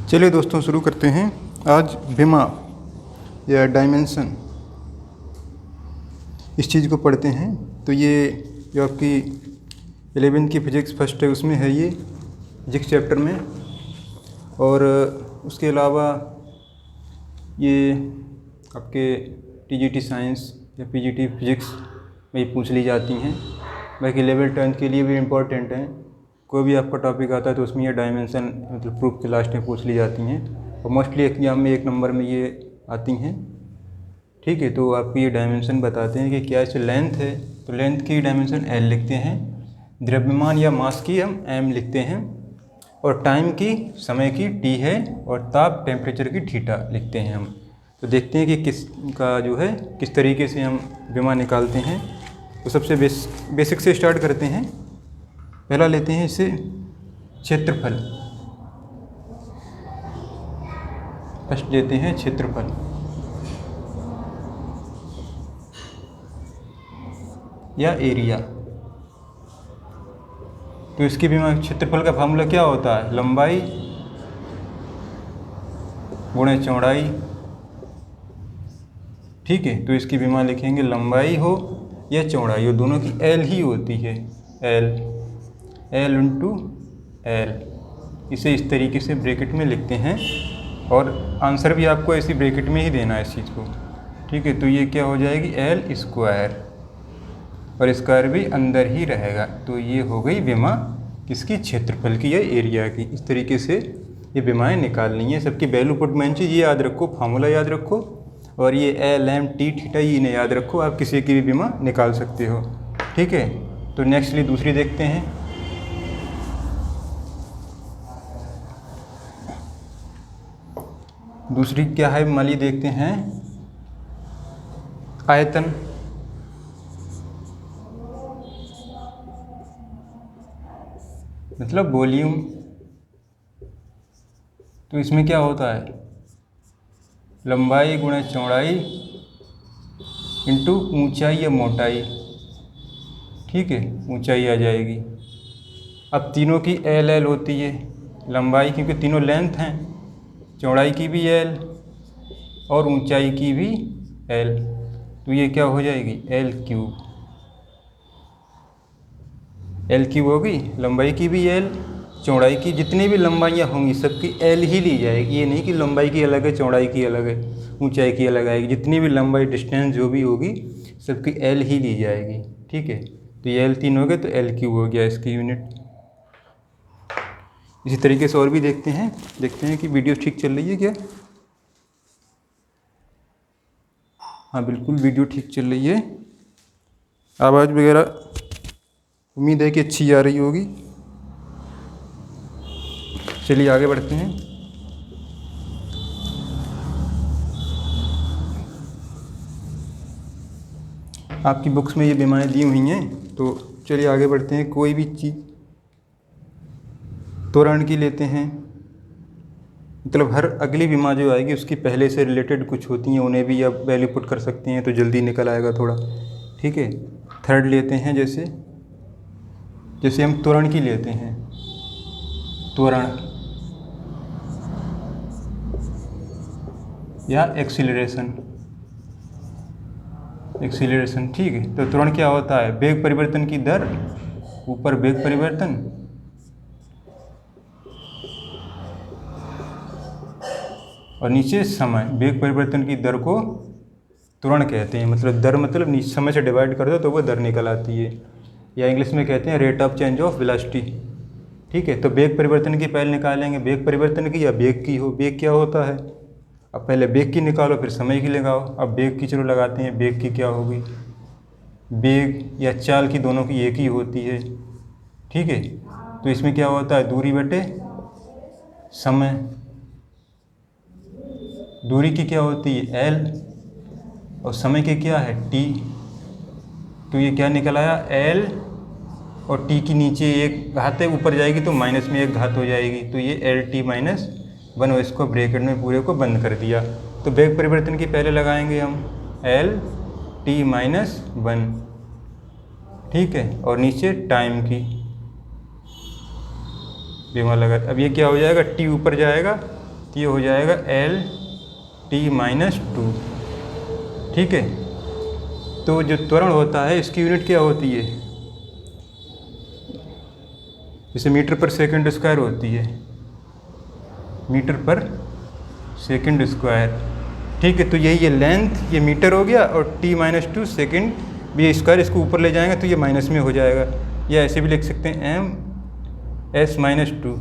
चलिए दोस्तों शुरू करते हैं। आज विमा या डायमेंशन इस चीज़ को पढ़ते हैं। तो ये जो आपकी 11वीं की फिज़िक्स फर्स्ट है उसमें है ये फिजिक्स चैप्टर में, और उसके अलावा ये आपके टीजीटी साइंस या पीजीटी फिज़िक्स में ही पूछ ली जाती हैं। बाकी लेवल 10 के लिए भी इम्पोर्टेंट हैं। कोई भी आपका टॉपिक आता है तो उसमें ये डायमेंशन मतलब प्रूफ के लास्ट में पूछ ली जाती हैं, और मोस्टली एग्जाम में 1 नंबर में ये आती हैं। ठीक है, तो आपको ये डायमेंशन बताते हैं कि क्या इससे लेंथ है तो लेंथ की डायमेंशन एल लिखते हैं, द्रव्यमान या मास की हम एम लिखते हैं, और टाइम की समय की टी है, और ताप टेम्परेचर की थीटा लिखते हैं हम। तो देखते हैं कि किस का जो है किस तरीके से हम विमा निकालते हैं। तो सबसे बेसिक से स्टार्ट करते हैं। पहला लेते हैं इसे क्षेत्रफल। फर्स्ट लेते हैं क्षेत्रफल या एरिया। तो इसके विमा क्षेत्रफल का फार्मूला क्या होता है? लंबाई गुणे चौड़ाई। ठीक है, तो इसकी विमा लिखेंगे लंबाई हो या चौड़ाई हो, दोनों की एल ही होती है, एल इंटू एल। इसे इस तरीके से ब्रैकेट में लिखते हैं, और आंसर भी आपको ऐसी ब्रैकेट में ही देना है इस चीज़ को। ठीक है, तो ये क्या हो जाएगी एल स्क्वायर, और स्क्वायर भी अंदर ही रहेगा। तो ये हो गई विमा किसकी? क्षेत्रफल की या एरिया की। इस तरीके से ये विमाएँ निकालनी है। सबकी वैल्यू पुट मेन चीज़ ये याद रखो, फार्मूला याद रखो, और ये एल एम टी थीटा ये इन्हें याद रखो। आप किसी की भी विमा निकाल सकते हो। ठीक है, तो नेक्स्टली दूसरी देखते हैं। दूसरी क्या है माली देखते हैं, आयतन। मतलब वॉल्यूम। तो इसमें क्या होता है? लंबाई गुणे चौड़ाई इंटू ऊंचाई या मोटाई। ठीक है, ऊंचाई आ जाएगी। अब तीनों की एल एल होती है, लंबाई क्योंकि तीनों लेंथ हैं, चौड़ाई की भी एल और ऊंचाई की भी एल। तो ये क्या हो जाएगी एल क्यूब। एल क्यूब होगी, लंबाई की भी एल, चौड़ाई की जितनी भी लंबाइयाँ होंगी सबकी एल ही ली जाएगी। ये नहीं कि लंबाई की अलग है चौड़ाई की अलग है ऊंचाई की अलग आएगी। जितनी भी लंबाई डिस्टेंस जो भी होगी सबकी एल ही ली जाएगी। ठीक है, तो ये एल 3 हो गए तो एल क्यूब हो गया इसकी यूनिट। इसी तरीके से और भी देखते हैं कि वीडियो ठीक चल रही है क्या? हाँ बिल्कुल वीडियो ठीक चल रही है। आवाज़ वगैरह उम्मीद है कि अच्छी आ रही होगी। चलिए आगे बढ़ते हैं। आपकी बुक्स में ये विमाएँ दी हुई हैं, तो चलिए आगे बढ़ते हैं। कोई भी चीज़ त्वरण की लेते हैं, मतलब हर अगली विमा जो आएगी उसकी पहले से रिलेटेड कुछ होती हैं, उन्हें भी आप वैल्यू पुट कर सकते हैं तो जल्दी निकल आएगा थोड़ा। ठीक है, थर्ड लेते हैं। जैसे हम त्वरण की लेते हैं, त्वरण या एक्सीलरेशन। ठीक है, तो त्वरण क्या होता है? वेग परिवर्तन की दर, ऊपर वेग परिवर्तन और नीचे समय। वेग परिवर्तन की दर को त्वरण कहते हैं। मतलब दर मतलब समय से डिवाइड कर दो तो वो दर निकल आती है, या इंग्लिश में कहते हैं rate of change of velocity. ठीक है, तो वेग परिवर्तन की पहले निकालेंगे, वेग परिवर्तन की या वेग की हो। वेग क्या होता है? अब पहले वेग की निकालो फिर समय की लगाओ। अब वेग की चलो लगाते हैं, वेग की क्या होगी? वेग या चाल की दोनों की एक ही होती है। ठीक है, तो इसमें क्या होता है? दूरी बटे समय। दूरी की क्या होती है? एल, और समय की क्या है? टी। तो ये क्या निकल आया? एल और टी की नीचे एक घात है, ऊपर जाएगी तो माइनस में एक घात हो जाएगी, तो ये एल टी माइनस 1, और इसको ब्रैकेट में पूरे को बंद कर दिया। तो वेग परिवर्तन की पहले लगाएंगे हम एल टी माइनस 1। ठीक है, और नीचे टाइम की विमा लगा। अब ये क्या हो जाएगा? टी ऊपर जाएगा तो ये हो जाएगा एल टी माइनस टू। ठीक है, तो जो त्वरण होता है इसकी यूनिट क्या होती है, जैसे मीटर पर सेकंड स्क्वायर होती है, मीटर पर सेकंड स्क्वायर। ठीक है, तो यही ये लेंथ ये मीटर हो गया और टी माइनस टू सेकेंड भी स्क्वायर, इसको ऊपर ले जाएंगे तो ये माइनस में हो जाएगा, या ऐसे भी लिख सकते हैं एम एस माइनस टू,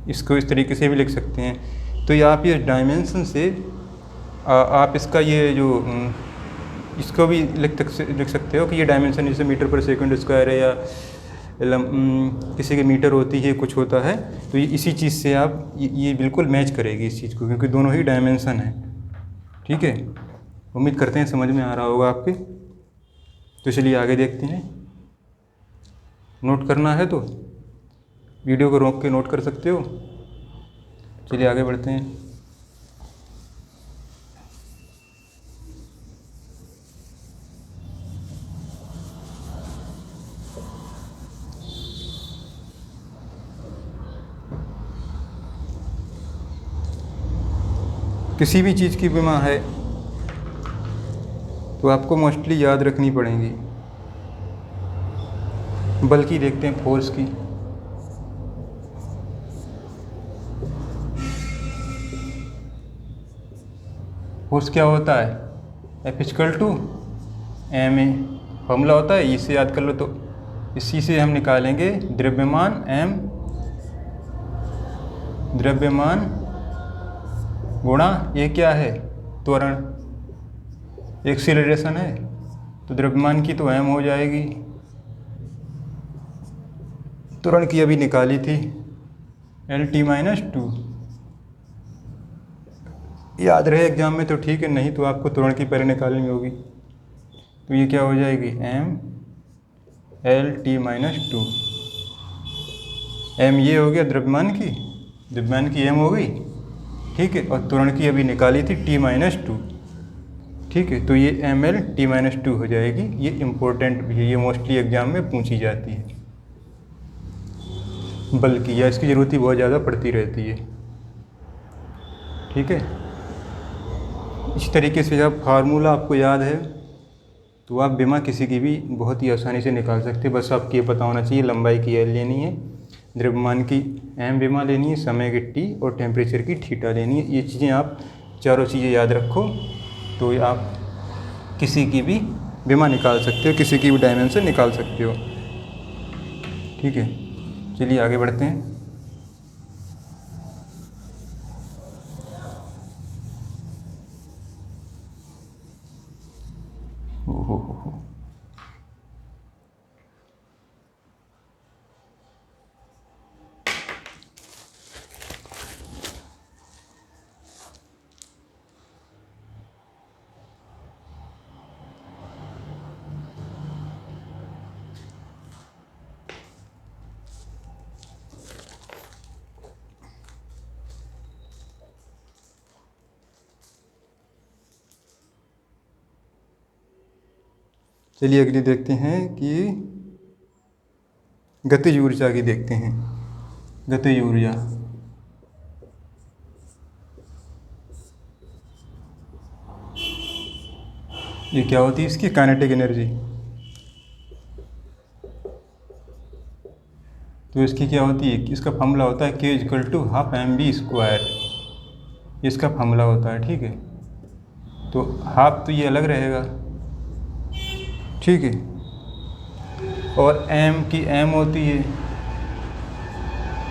इसको इस तरीके से भी लिख सकते हैं। तो ये आप ये डायमेंशन से आप इसका ये जो इसको भी लिख सकते हो कि ये डायमेंशन जैसे मीटर पर सेकंड स्क्वायर है, या किसी के मीटर होती है, कुछ होता है, तो ये इसी चीज़ से आप ये बिल्कुल मैच करेगी इस चीज़ को, क्योंकि दोनों ही डायमेंशन है। ठीक है, उम्मीद करते हैं समझ में आ रहा होगा आपके। तो चलिए आगे देखते हैं। नोट करना है तो वीडियो को रोक के नोट कर सकते हो। चलिए आगे बढ़ते हैं। किसी भी चीज़ की विमा है तो आपको मोस्टली याद रखनी पड़ेंगी। बल्कि देखते हैं फोर्स की। फोर्स क्या होता है, F equal to M A formula होता है, इसे याद कर लो। तो इसी से हम निकालेंगे द्रव्यमान m, द्रव्यमान गुणा ये क्या है, त्वरण, एक्सीलरेशन है, तो द्रव्यमान की तो m हो जाएगी, त्वरण की अभी निकाली थी एल टी माइनस टू। याद रहे एग्जाम में तो ठीक है, नहीं तो आपको त्वरण की पहले निकालनी होगी। तो ये क्या हो जाएगी, M L T minus two. M ये हो गया द्रव्यमान की एम हो गई। ठीक है, और त्वरण की अभी निकाली थी टी माइनस टू। ठीक है, तो ये M L T minus two हो जाएगी। ये इम्पोर्टेंट भी है, ये मोस्टली एग्जाम में पूछी जाती है, बल्कि या इसकी ज़रूरत ही बहुत ज़्यादा पड़ती रहती है। ठीक है, इस तरीके से जब फार्मूला आपको याद है तो आप विमा किसी की भी बहुत ही आसानी से निकाल सकते हैं। बस आपको ये पता होना चाहिए लंबाई की एल लेनी है, द्रव्यमान की एम विमा लेनी है, समय की टी और टेम्परेचर की थीटा लेनी है। ये चीज़ें आप चारों चीज़ें याद रखो तो आप किसी की भी विमा निकाल सकते हो, किसी की भी डायमेंशन निकाल सकते हो। ठीक है, चलिए आगे बढ़ते हैं। ओहो, चलिए अगली देखते हैं कि गतिज ऊर्जा की देखते हैं। गतिज ऊर्जा ये क्या होती है, इसकी काइनेटिक एनर्जी। तो इसकी क्या होती है, इसका फॉर्मूला होता है K equal to half M B square, इसका फॉर्मूला होता है। ठीक है, तो हाफ तो ये अलग रहेगा। ठीक है, और m की m होती है,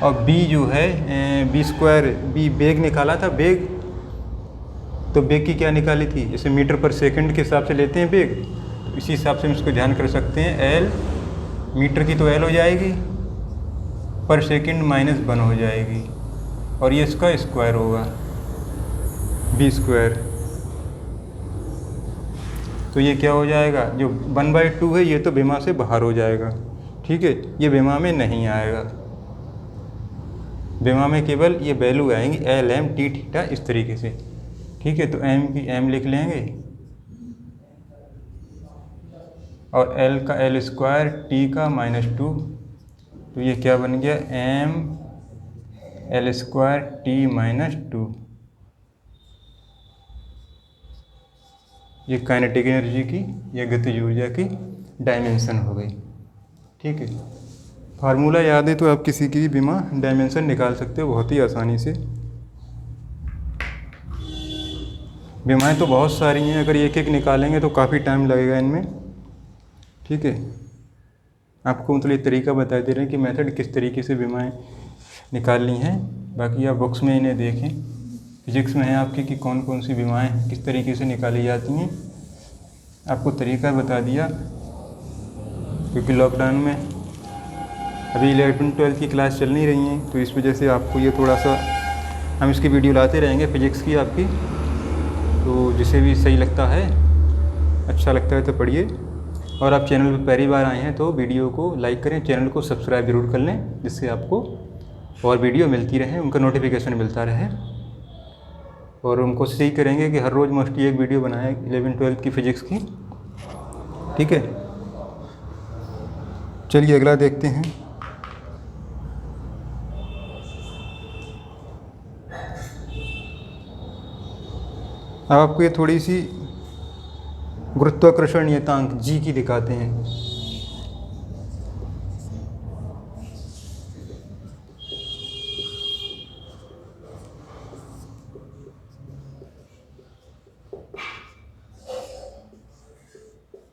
और b जो है बी स्क्वायर, b बेग निकाला था, बेग तो बेग की क्या निकाली थी, जैसे मीटर पर सेकंड के हिसाब से लेते हैं बेग, तो इसी हिसाब से हम इसको ध्यान कर सकते हैं। l मीटर की तो l हो जाएगी, पर सेकंड माइनस 1 हो जाएगी, और ये इसका स्क्वायर होगा बी स्क्वायर। तो ये क्या हो जाएगा, जो 1/2 है ये तो विमा से बाहर हो जाएगा। ठीक है, ये विमा में नहीं आएगा, विमा में केवल ये वैल्यू आएंगी एल एम टी थीटा इस तरीके से। ठीक है, तो एम की एम लिख लेंगे और एल का एल स्क्वायर, टी का -2, तो ये क्या बन गया, M L square T minus two. ये काइनेटिक एनर्जी की या गतिज ऊर्जा की डायमेंशन हो गई। ठीक है, फार्मूला याद है तो आप किसी की भी बिना डायमेंशन निकाल सकते हो बहुत ही आसानी से। विमाएँ तो बहुत सारी हैं, अगर एक एक निकालेंगे तो काफ़ी टाइम लगेगा इनमें। ठीक है, आपको मतलब ये तरीका बता दे रहे हैं कि मेथड किस तरीके से विमाएँ निकालनी हैं। बाकी आप बुक्स में इन्हें देखें, फिजिक्स में है आपकी कि कौन कौन सी विमाएँ किस तरीके से निकाली जाती हैं। आपको तरीका बता दिया, क्योंकि लॉकडाउन में अभी 11-12 की क्लास चल नहीं रही हैं, तो इस वजह से आपको ये थोड़ा सा हम इसकी वीडियो लाते रहेंगे फिजिक्स की आपकी। तो जिसे भी सही लगता है, अच्छा लगता है तो पढ़िए। और आप चैनल पर पहली बार आए हैं तो वीडियो को लाइक करें, चैनल को सब्सक्राइब ज़रूर कर लें, जिससे आपको और वीडियो मिलती रहे, उनका नोटिफिकेशन मिलता रहे। और हम कोशिश यही करेंगे कि हर रोज़ मोस्टली एक वीडियो बनाएं 11-12 की फ़िज़िक्स की। ठीक है, चलिए अगला देखते हैं। अब आपको ये थोड़ी सी गुरुत्वाकर्षण नियतांक जी की दिखाते हैं।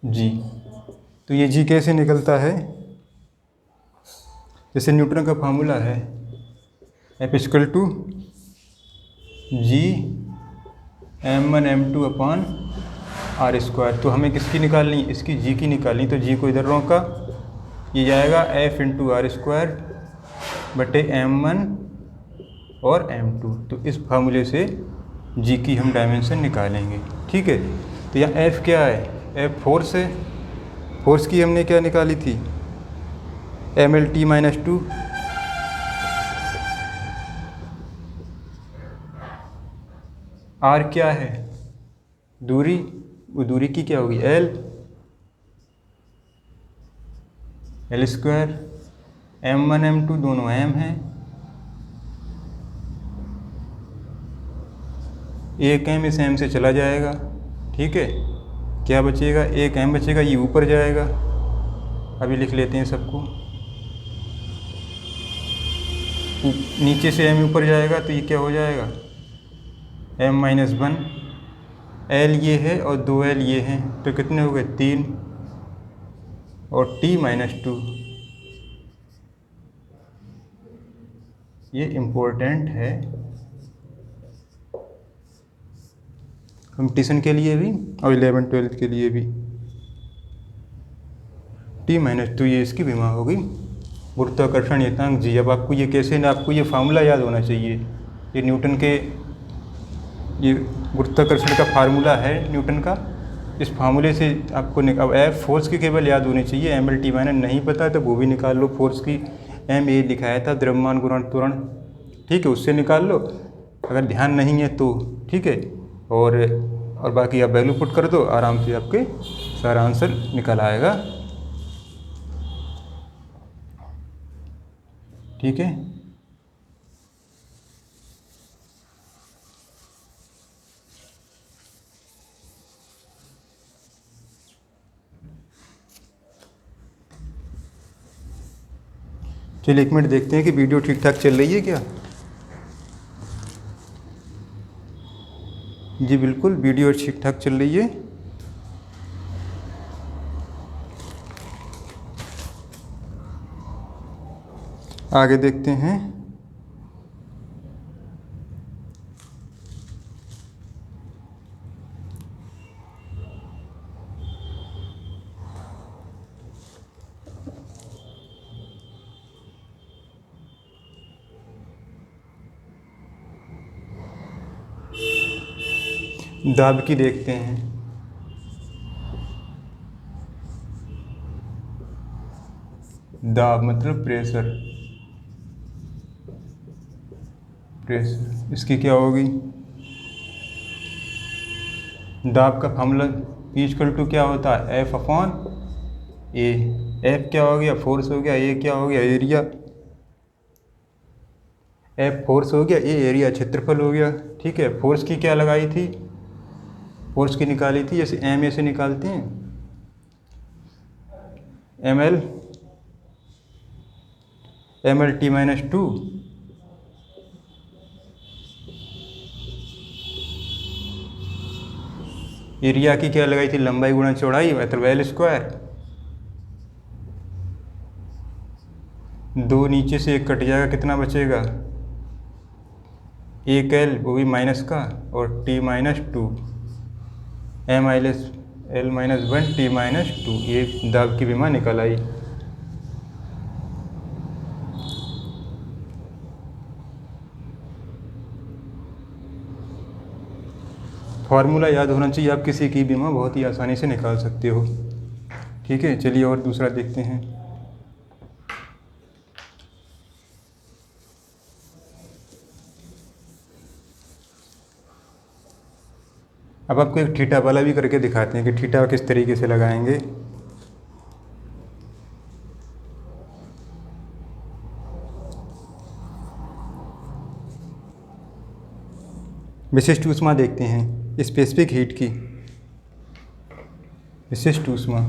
जी, तो ये जी कैसे निकलता है? जैसे न्यूटन का फार्मूला है F equal to G m1 m2 upon R square. तो हमें किसकी निकालनी? इसकी जी की निकालनी। तो जी को इधर रोका, ये जाएगा F इंटू आर स्क्वायर बटे m1 और m2। तो इस फार्मूले से जी की हम डायमेंशन निकालेंगे। ठीक है, तो यहाँ F क्या है? F फोर्स है। फोर्स की हमने क्या निकाली थी? mlt minus 2। आर क्या है? दूरी। वो दूरी की क्या होगी? L square. m1 m2 दोनों m हैं, एक m इस m से चला जाएगा। ठीक है, क्या बचेगा? एक m बचेगा, ये ऊपर जाएगा। अभी लिख लेते हैं सबको। नीचे से m ऊपर जाएगा तो ये क्या हो जाएगा? m-1। l ये है और 2l ये हैं, तो कितने हो गए? 3 और t माइनस 2। ये इम्पोर्टेंट है कंपटीशन के लिए भी और 11-12 के लिए भी। t माइनस 2 ये इसकी विमा होगी, गुरुत्वाकर्षण नियतांक जी। अब आपको ये कैसे ना, आपको ये फार्मूला याद होना चाहिए। ये न्यूटन के, ये गुरुत्वाकर्षण का फार्मूला है न्यूटन का। इस फार्मूले से आपको अब एफ फोर्स की केवल याद होनी चाहिए, mlt माइनस नहीं पता है तो वो भी निकाल लो। फोर्स की m ये दिखाया था, द्रव्यमान गुणन त्वरण। ठीक है, उससे निकाल लो अगर ध्यान नहीं है तो। ठीक है, और बाकी आप वैल्यू पुट कर दो, आराम से आपके सारा आंसर निकल आएगा। ठीक है, चलिए 1 मिनट देखते हैं कि वीडियो ठीक ठाक चल रही है क्या। जी बिल्कुल, वीडियो ठीक ठाक चल रही है। आगे देखते हैं। दाब की देखते हैं। दाब मतलब प्रेशर। इसकी क्या होगी? दाब का फार्मूला P इक्वल टू क्या होता है? F upon A। F क्या हो गया? फोर्स हो गया, A क्या हो गया? एरिया। एफ फोर्स हो गया, ए एरिया क्षेत्रफल हो गया। ठीक है, फोर्स की क्या लगाई थी, फोर्स की निकाली थी, जैसे एम ऐसे निकालते हैं, M L T minus two, area की क्या लगाई थी, लंबाई गुणा चौड़ाई मतलब एल स्क्वायर। दो नीचे से एक कट जाएगा, कितना बचेगा, एक एल वो भी माइनस का, और T minus two, M I L minus one T minus two, ये दाब की विमा निकल आई। फार्मूला याद होना चाहिए, आप किसी की बीमा बहुत ही आसानी से निकाल सकते हो। ठीक है, चलिए और दूसरा देखते हैं। अब आपको एक थीटा वाला भी करके दिखाते हैं कि थीटा किस तरीके से लगाएंगे। विशिष्ट ऊष्मा देखते हैं, स्पेसिफिक हीट की विशिष्ट ऊष्मा।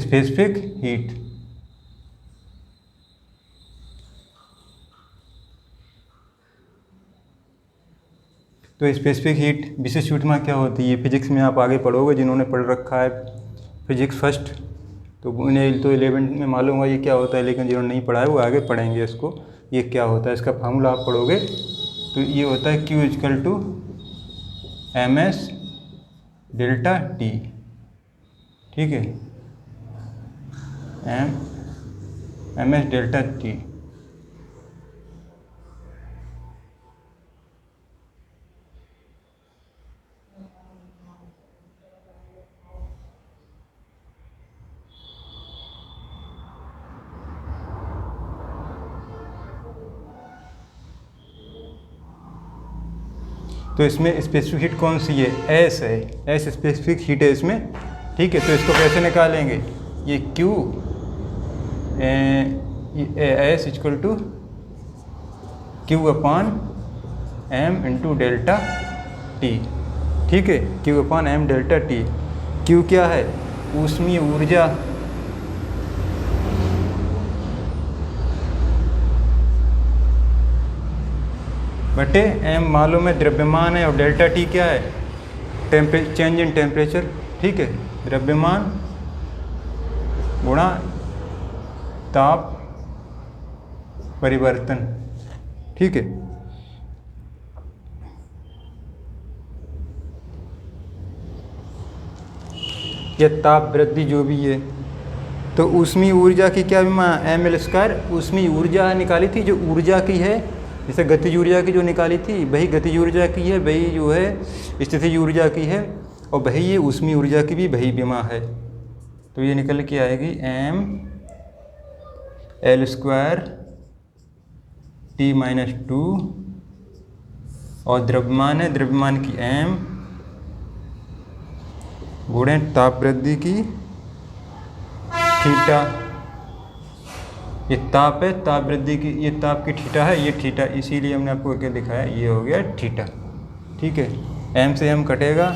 स्पेसिफिक हीट, तो स्पेसिफिक हीट विशिष्ट ऊष्मा क्या होती है, फिजिक्स में आप आगे पढ़ोगे, जिन्होंने पढ़ रखा है फिजिक्स फर्स्ट तो उन्हें तो 11th में मालूम हुआ ये क्या होता है, लेकिन जिन्होंने नहीं पढ़ा है वो आगे पढ़ेंगे इसको, ये क्या होता है, इसका फार्मूला आप पढ़ोगे तो ये होता है Q equal to M S delta T. ठीक है, एम एस डेल्टा टी। तो इसमें स्पेसिफिक हीट कौन सी है, एस है, एस स्पेसिफिक हीट है इसमें। ठीक है, तो इसको कैसे निकालेंगे, ये Q S equal to Q upon M into delta T. ठीक है, Q upon M delta T. Q क्या है, ऊष्मीय ऊर्जा, बटे एम मालूम है द्रव्यमान है, और डेल्टा टी क्या है, चेंज इन टेम्परेचर। ठीक है, द्रव्यमान गुणा ताप परिवर्तन। ठीक है, यह ताप वृद्धि जो भी है, तो ऊष्मीय ऊर्जा की क्या विमा, एम एल स्क्वायर ऊष्मीय ऊर्जा निकाली थी, जो ऊर्जा की है, जैसे गतिज ऊर्जा की जो निकाली थी वही गतिज ऊर्जा की है, वही जो है स्थितिज ऊर्जा की है, और वही ये ऊष्मीय ऊर्जा की भी वही विमा है। तो ये निकल के आएगी M L square T minus two, और द्रव्यमान है, द्रव्यमान की एम गुणे ताप वृद्धि की थीटा। ये ताप है, ताप वृद्धि की, ये ताप की थीटा है, ये थीटा, इसीलिए हमने आपको क्या दिखाया, ये हो गया थीटा। ठीक है, एम से एम कटेगा,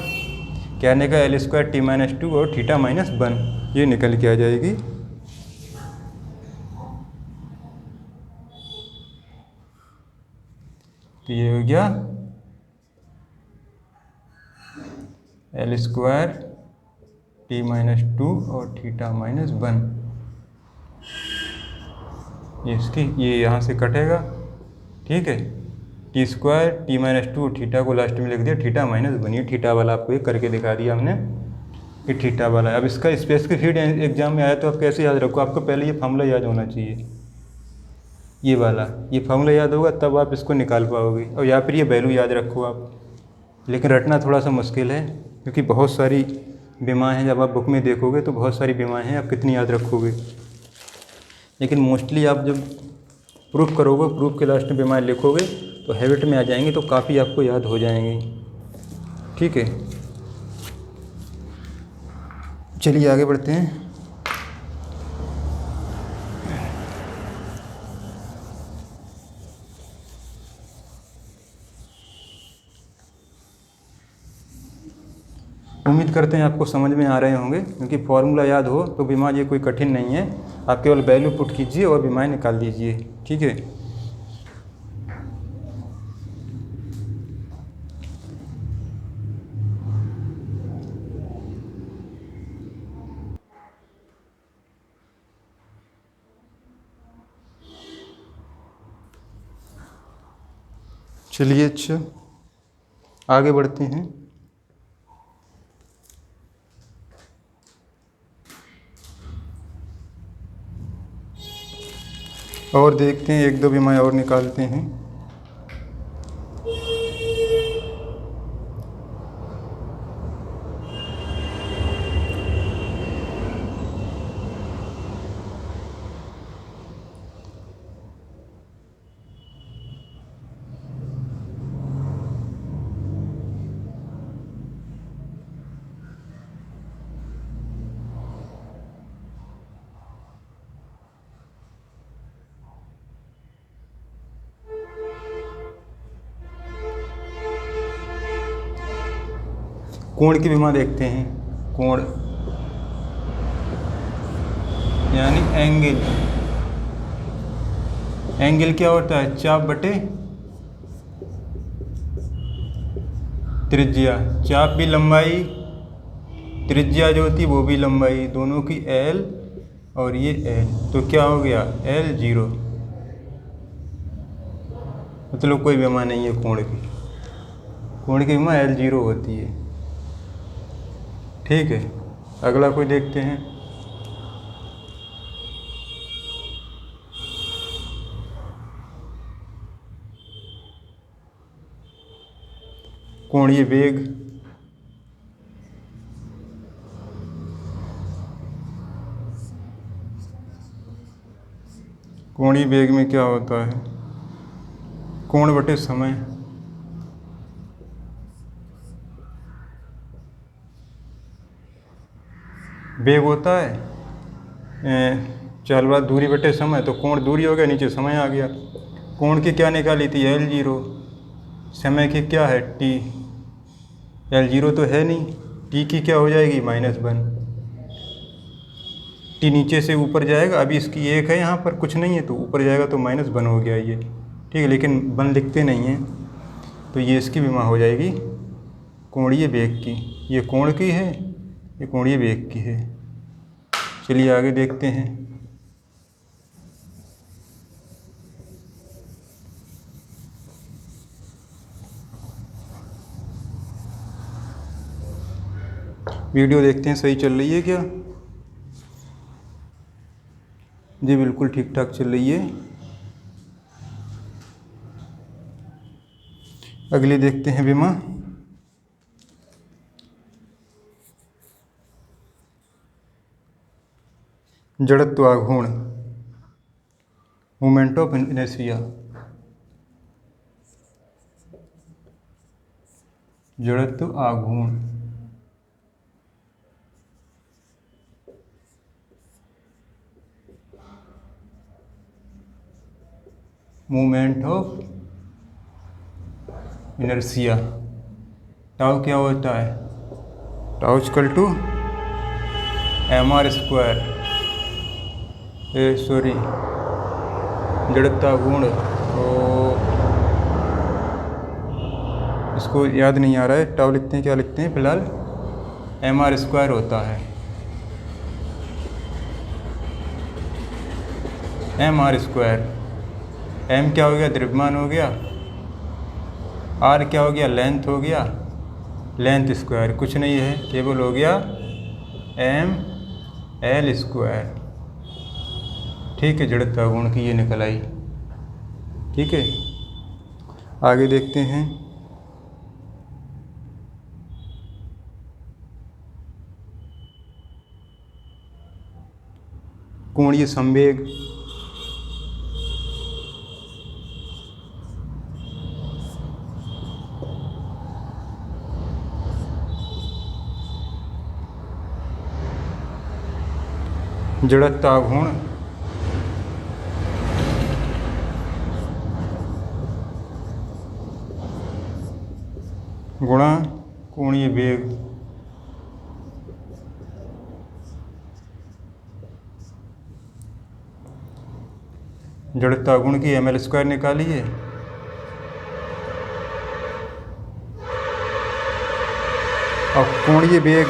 क्या निकला, L square T minus two और थीटा माइनस वन, ये निकल के आ जाएगी। तो ये हो गया L square T minus two और थीटा माइनस वन, ये इसकी, ये यहाँ से कटेगा। ठीक है, T square T minus to, theta को लास्ट में लिख दिया थीटा माइनस वन, ये थीटा वाला आपको ये करके दिखा दिया हमने कि थीटा वाला है। अब इसका स्पेसिफिक हीट एग्जाम में आया तो आप कैसे याद रखो, आपको पहले ये फार्मूला याद होना चाहिए, ये वाला, ये फार्मूला याद होगा तब आप इसको निकाल पाओगे, और या फिर ये वैल्यू याद रखो आप, लेकिन रटना थोड़ा सा मुश्किल है क्योंकि बहुत सारी बीमाएँ हैं, जब आप बुक में देखोगे तो बहुत सारी बीमाएँ हैं, आप कितनी याद रखोगे, लेकिन मोस्टली आप जब प्रूफ करोगे, प्रूफ के लास्ट में बीमारी लिखोगे तो हैबिट में आ जाएंगे, तो काफ़ी आपको याद हो जाएंगे। ठीक है, चलिए आगे बढ़ते हैं। उम्मीद करते हैं आपको समझ में आ रहे होंगे, क्योंकि फॉर्मूला याद हो तो बीमारी ये कोई कठिन नहीं है, आप केवल वैल्यू पुट कीजिए और बीमारी निकाल दीजिए। ठीक है, चलिए अच्छा आगे बढ़ते हैं। और देखते हैं, एक दो बीमारी और निकालते हैं। कोण की बीमारी देखते हैं। कोण यानी एंगल। एंगल क्या होता है? चाप बटे त्रिज्या। चाप भी लंबाई, त्रिज्या जो होती है वो भी लंबाई, दोनों की L और ये L, तो क्या हो गया L0। मतलब कोई बीमारी नहीं है कोण की। कोण की बीमारी L0 होती है। ठीक है, अगला कोई देखते हैं। कोणीय वेग। कोणीय वेग में क्या होता है? कोण बटे समय। वेग होता है चल बात दूरी बटे समय, तो कोण दूरी हो गया, नीचे समय आ गया। कोण की क्या निकाली थी? L0। समय की क्या है? T। L0 तो है नहीं, T की क्या हो जाएगी? -1। T नीचे से ऊपर जाएगा, अभी इसकी 1 है, यहाँ पर कुछ नहीं है तो ऊपर जाएगा तो -1 हो गया ये। ठीक है, लेकिन 1 लिखते नहीं हैं, तो ये इसकी बीमा हो जाएगी कोणीय वेग की। ये कोण की है, ये कोणीय वेग की है। चलिए आगे देखते हैं। वीडियो देखते हैं, सही चल रही है क्या? जी बिल्कुल ठीक ठाक चल रही है। अगली देखते हैं बीमा। जड़त्व आघूर्ण, मोमेंट ऑफ इनर्शिया। जड़त्व आघूर्ण, मोमेंट ऑफ इनर्शिया। टाउ क्या होता है? Tau equal to mr²। Sorry, जड़त्व गुण, तो इसको याद नहीं आ रहा है। टाउ लिखते हैं, क्या लिखते हैं फिलहाल? mr² होता है। mr²। m क्या हो गया? द्रव्यमान हो गया। r क्या हो गया? लेंथ हो गया। लेंथ स्क्वायर कुछ नहीं है, केवल हो गया ml²। ठीक है, जड़त्व गुण की ये निकल आई। ठीक है, आगे देखते हैं। कोणीय संवेग। जड़त्वाघूर्ण गुणा कोणीय वेग। जड़त्वाघूर्ण की ml² निकालिए, और कोणीय वेग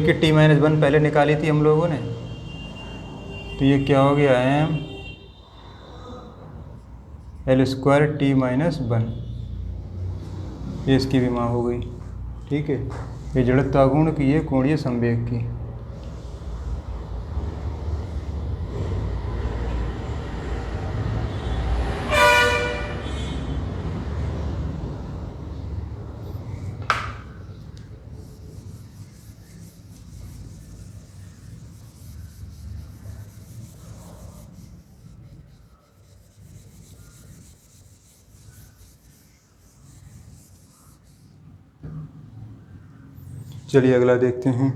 की t-1 पहले निकाली थी हम लोगों ने, तो ये क्या हो गया ml² t-1, ये इसकी विमा हो गई। ठीक है, ये जड़त्वाघूर्ण की है कोणीय संवेग की। चलिए अगला देखते हैं।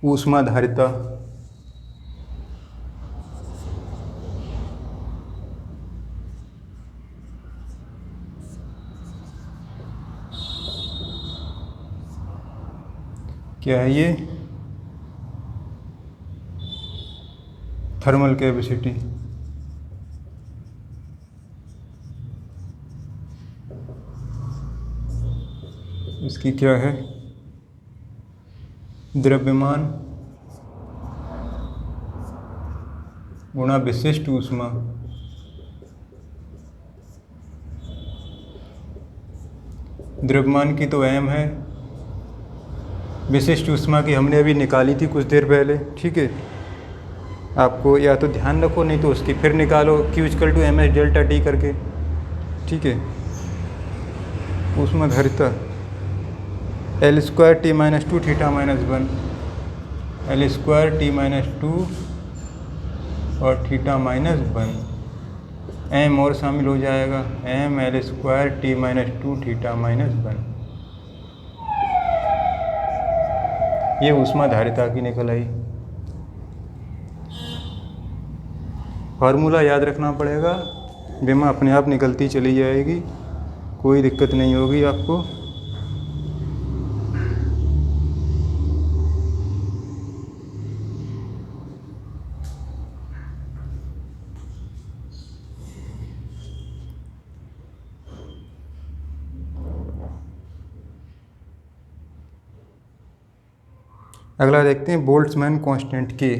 ऊष्माधारिता। क्या है ये? Thermal capacity. इसकी क्या है? द्रव्यमान गुणा विशिष्ट ऊष्मा। द्रव्यमान की तो m है, विशिष्ट ऊष्मा की हमने अभी निकाली थी कुछ देर पहले। ठीक है, आपको या तो ध्यान रखो, नहीं तो उसकी फिर निकालो, Q = ms डेल्टा T करके। ठीक है, ऊष्माधारिता L² t-2 θ-1, L² t-2 और θ-1, m और शामिल हो जाएगा, m L² t-2 θ-1। ये ऊष्माधारिता की निकल आई। फार्मूला याद रखना पड़ेगा, विमा अपने आप निकलती चली जाएगी, कोई दिक्कत नहीं होगी आपको। अगला देखते हैं बोल्ट्जमैन कांस्टेंट के।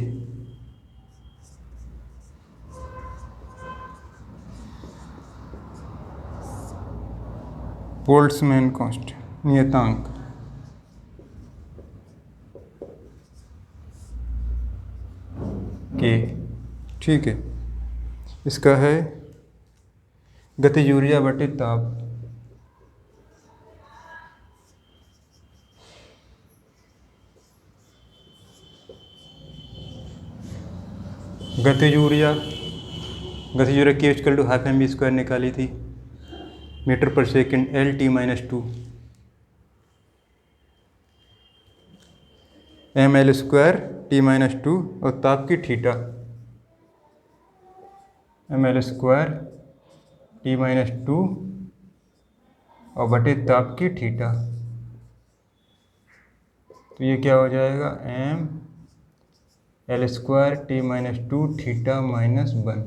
बोल्ट्जमैन कांस्टेंट नियतांक। के ठीक है, इसका है गतिज ऊर्जा बटे ताप। गतिज ऊर्जा Q = ½ mv² निकाली थी, मीटर पर सेकंड L/t-2, ml² t-2 और ताप की थीटा, ml² t-2 और बटे ताप की थीटा। तो ये क्या हो जाएगा, m L² t-2 θ-1।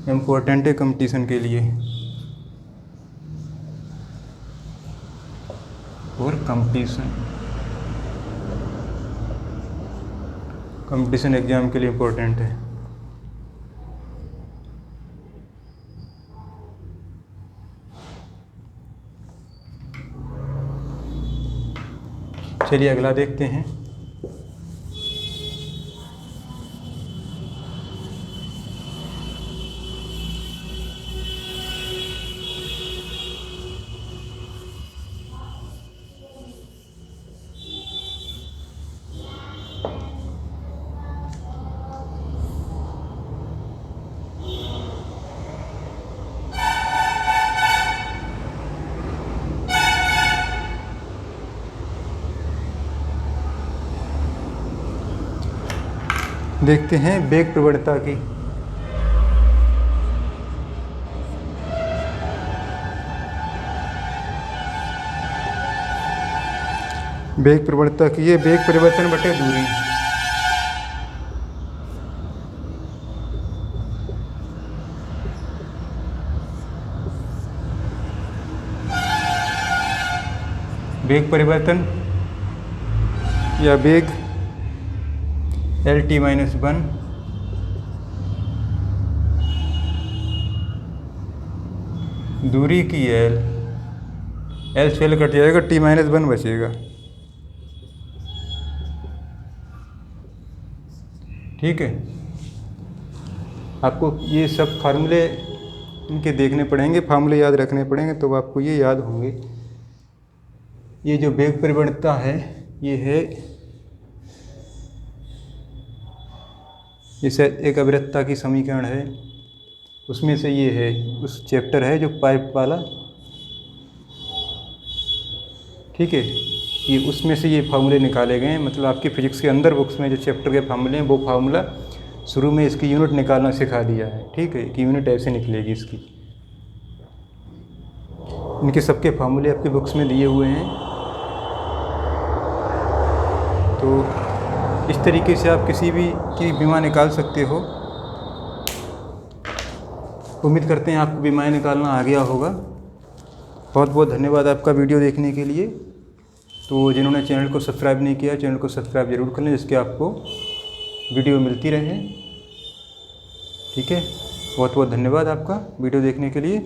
इम्पोर्टेंट है कंपटीशन के लिए, और कंपटीशन एग्जाम के लिए इम्पोर्टेंट है। चलिए अगला देखते हैं। देखते हैं वेग प्रवणता की। वेग प्रवणता की, ये वेग परिवर्तन बटे दूरी। वेग परिवर्तन या वेग LT-1 दूरी की L से L कट जाएगा, T-1 बचेगा। ठीक है, आपको ये सब फार्मूले इनके देखने पड़ेंगे, फार्मूले याद रखने पड़ेंगे, तो आपको ये याद होंगे। ये जो वेग परिवर्तनता है ये है, ये शायद एक अविरतता की समीकरण है, उसमें से ये है, उस चैप्टर है जो पाइप वाला। ठीक है, ये उसमें से ये फार्मूले निकाले गए हैं। मतलब आपकी फिजिक्स के अंदर बुक्स में जो चैप्टर के फार्मूले हैं वो फार्मूला शुरू में इसकी यूनिट निकालना सिखा दिया है। ठीक है, कि यूनिट ऐसे निकलेगी इसकी। इनके सबके फार्मूले आपकी बुक्स में दिए हुए हैं। तो इस तरीके से आप किसी भी की बीमा निकाल सकते हो। उम्मीद करते हैं आपको बीमा निकालना आ गया होगा। बहुत बहुत धन्यवाद आपका वीडियो देखने के लिए। तो जिन्होंने चैनल को सब्सक्राइब नहीं किया, चैनल को सब्सक्राइब ज़रूर कर लें, जिसके आपको वीडियो मिलती रहे। ठीक है, बहुत बहुत धन्यवाद आपका वीडियो देखने के लिए।